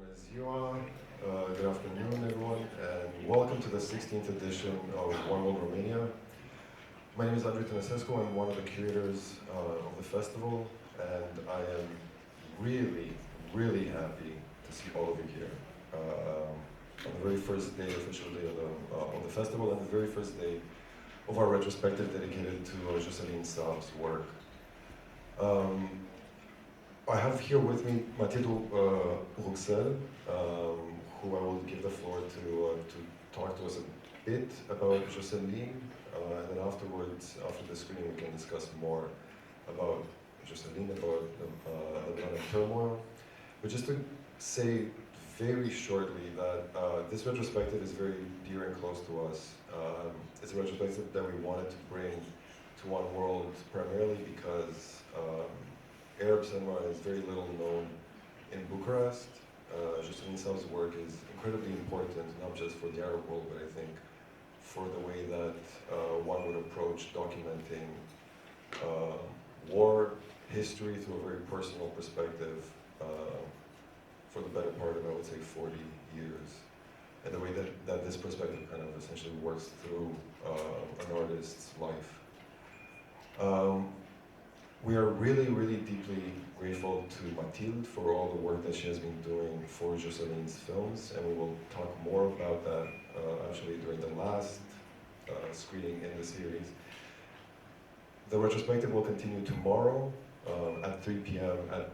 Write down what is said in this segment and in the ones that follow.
Bună ziua, good afternoon everyone, and welcome to the 16th edition of One World Romania. My name is Andrei Tănăsescu. I'm one of the curators of the festival, and I am really happy to see all of you here. On the very first day, official day of the festival, and the very first day of our retrospective dedicated to Jocelyne Saab's work. I have here with me Mathilde Rouxel, who I will give the floor to talk to us a bit about Jocelyne, and then afterwards, after the screening, we can discuss more about Jocelyne, about the turmoil. But just to say very shortly that this retrospective is very dear and close to us. It's a retrospective that we wanted to bring to One World primarily because Arab cinema is very little known in Bucharest. Jocelyne Saab's work is incredibly important, not just for the Arab world, but I think for the way that one would approach documenting war history through a very personal perspective for the better part of, I would say, 40 years. And the way that this perspective kind of essentially works through an artist's life. We are really deeply grateful to Mathilde for all the work that she has been doing for Jocelyne's films, and we will talk more about that actually during the last screening in the series. The retrospective will continue tomorrow at 3 p.m. at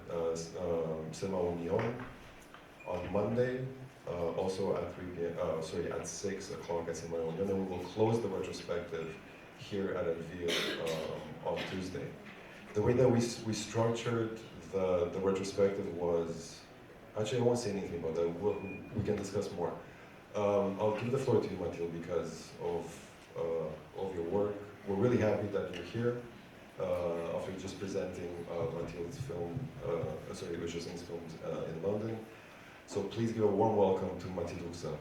Cinema Union. On Monday, also at 3 p.m. At 6 o'clock at Cinema Union, and we will close the retrospective here at Elvire on Tuesday. The way that we structured the retrospective was, actually I won't say anything about that, we can discuss more. I'll give the floor to you, Mathilde, because of your work. We're really happy that you're here after just presenting Mathilde's film, Jocelyne's films in London. So please give a warm welcome to Mathilde Rouxel.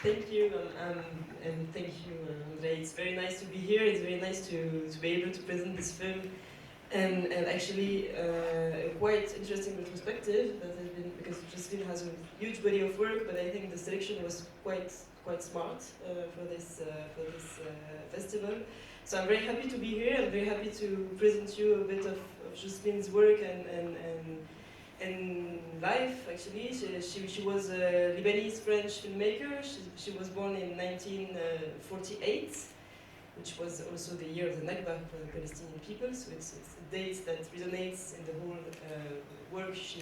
Thank you, and thank you, Andrei. It's very nice to be here. It's very nice to be able to present this film, and actually a quite interesting retrospective that has been, because Jocelyne has a huge body of work, but I think the selection was quite smart for this festival. So I'm very happy to be here. I'm very happy to present you a bit of Jocelyne's work and life, actually. She was a Lebanese-French filmmaker. She was born in 1948, which was also the year of the nakba for the Palestinian people, so it's a date that resonates in the whole work she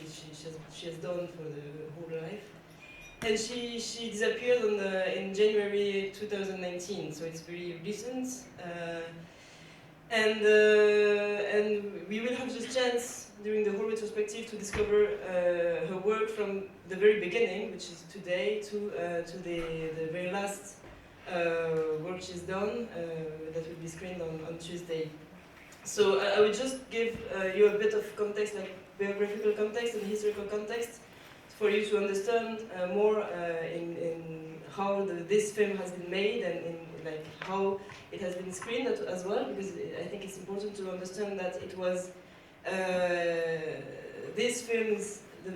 has done for the whole life. And she disappeared in January 2019, so it's very recent. And we will have this chance during the whole retrospective to discover her work from the very beginning, which is today, to the very last work she's done that will be screened on Tuesday. So I will just give you a bit of context, like biographical context and historical context, for you to understand more in how this film has been made and in like how it has been screened as well, because I think it's important to understand that it was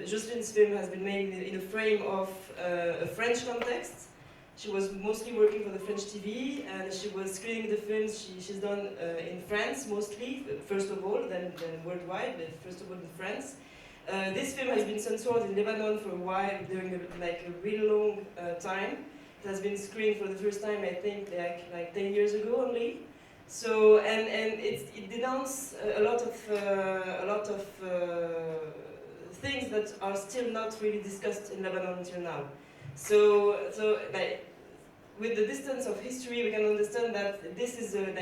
Jocelyne's film has been made in a frame of a French context. She was mostly working for the French TV, and she was screening the films she's done in France mostly, first of all, then worldwide, but first of all in France. This film has been censored in Lebanon for a while, during a really long time. It has been screened for the first time, I think, like 10 years ago only. So and it denounced a lot of things that are still not really discussed in Lebanon until now. So like with the distance of history, we can understand that this is a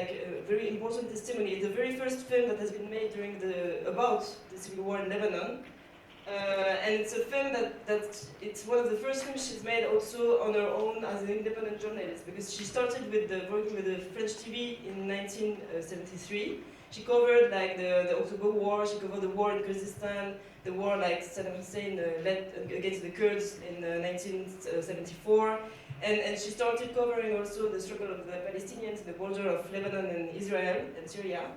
very important testimony. It's the very first film that has been made about the civil war in Lebanon. And it's a film that it's one of the first films she's made also on her own as an independent journalist, because she started working with the French TV in 1973. She covered like the October War, she covered the war in Kurdistan, the war like Saddam Hussein led against the Kurds in 1974. And she started covering also the struggle of the Palestinians in the border of Lebanon and Israel and Syria.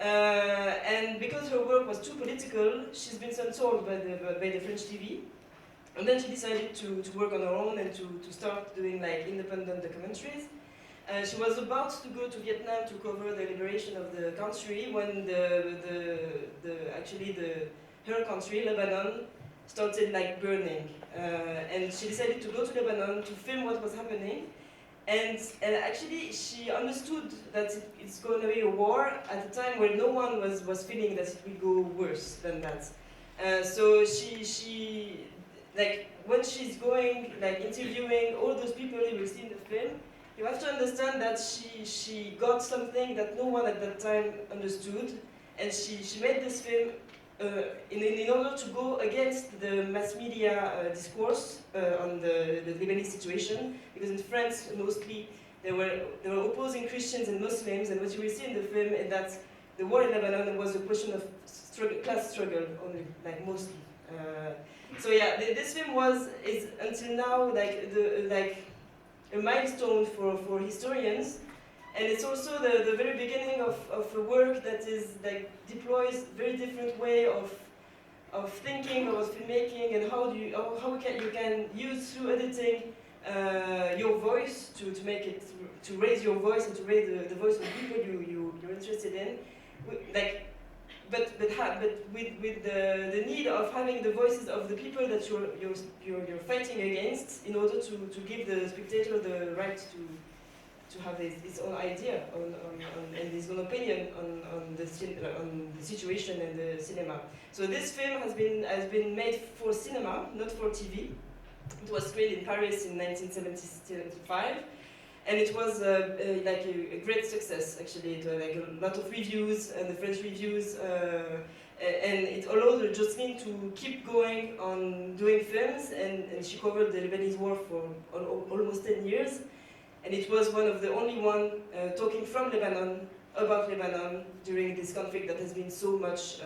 And because her work was too political, she's been censored by the French TV. And then she decided to work on her own and to start doing like independent documentaries. She was about to go to Vietnam to cover the liberation of the country when her country, Lebanon, started like burning. And she decided to go to Lebanon to film what was happening. And actually, she understood that it's going to be a war at a time where no one was feeling that it will go worse than that. So she like when she's going like interviewing all those people you will see in the film, you have to understand that she got something that no one at that time understood, and she made this film in order to go against the mass media discourse on the Lebanese situation, because in France mostly they were opposing Christians and Muslims, and what you will see in the film is that the war in Lebanon was a question of class struggle only, like mostly. So yeah, this film is until now like a milestone for historians, and it's also the very beginning of a work that is like deploys very different way of thinking about filmmaking, and how you can use through editing your voice to raise your voice and to raise the voice of people you're interested in, but with the need of having the voices of the people that you're fighting against, in order to give the spectator the right to have his own idea and his own opinion on the situation and the cinema. So this film has been made for cinema, not for TV. It was screened in Paris in 1975. And it was like a great success, actually. It was like a lot of reviews, and the French reviews, and it allowed Jocelyne to keep going on doing films, and she covered the Lebanese war for almost 10 years. And it was one of the only one talking from Lebanon, about Lebanon, during this conflict that has been so much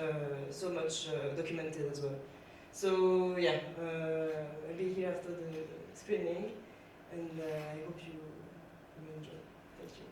documented as well. So yeah, I'll be here after the screening, and I hope you enjoy. Thank you.